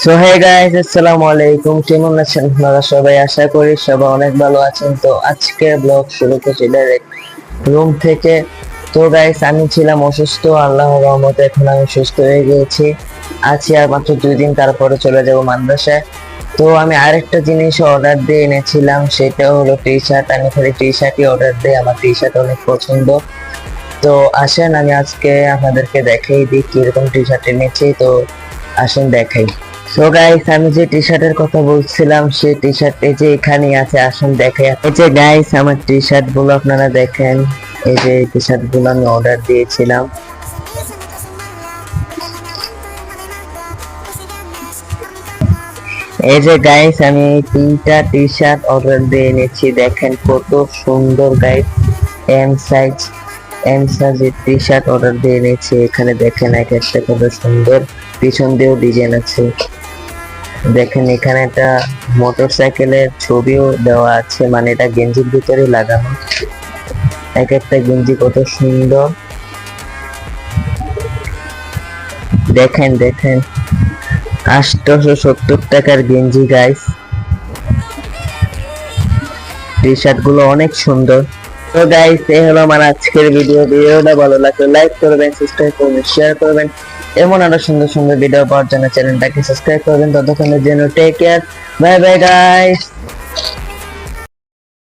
So hey guys, আসসালামু আলাইকুম। কেমন আছেন আপনারা সবাই? আশা করি সবাই অনেক ভালো আছেন। তো আজকে ব্লগ শুরু করছি ডাইরেক্ট রুম থেকে। তো গাইস, আমি ছিলাম অসুস্থ, আল্লাহর রহমতে এখন আমি সুস্থ হয়ে গিয়েছি। আছি আর মাত্র 2 দিন, তারপরে চলে যাব মাদ্রাসায়। তো আমি আরেকটা জিনিস অর্ডার দিয়ে এনেছিলাম, সেটা হলো টি শার্ট। আমি খালি টি শার্টই অর্ডার দিই, আমার টি শার্ট অনেক পছন্দ। তো আসেন আমি আজকে আপনাদেরকে দেখাই দিই কিরকম টি শার্ট এনেছি। তো আসেন দেখাই। সো গাইস, আমি যে টি শার্টের কথা বলছিলাম সেই টি শার্ট এই যে এখানে আছে, আসুন দেখে। এই যে গাইস, আমার টি শার্ট গুলো আপনারা দেখেন। এই যে টি শার্ট গুলো আমি অর্ডার দিয়েছিলাম। এই যে গাইস, আমি 3টা টি শার্ট অর্ডার দিয়ে এনেছি, দেখেন কত সুন্দর গাইস। এম সাইজ, এম সাইজের টি শার্ট অর্ডার দিয়ে এনেছি। এখানে দেখেন এক একটা কত সুন্দর, পিছন দিয়েও ডিজাইন আছে। দেখেন এখানে একটা মোটরসাইকেলের ছবিও দেওয়া আছে, মানে এটা গেঞ্জির ভিতরে লাগানো। এক একটা গেঞ্জি কত সুন্দর, দেখেন দেখেন। 870 টাকার গেঞ্জি গাইস। টি শার্ট গুলো অনেক সুন্দর। তো গাইস, এই হলো আমার আজকের ভিডিওটা ভালো লাগলে লাইক করবেন, সাবস্ক্রাইব করবেন, শেয়ার করবেন। এমন আরো সুন্দর সুন্দর ভিডিও পাওয়ার জন্য চ্যানেলটাকে সাবস্ক্রাইব করবেন। ততক্ষণের জন্য take care, bye bye guys.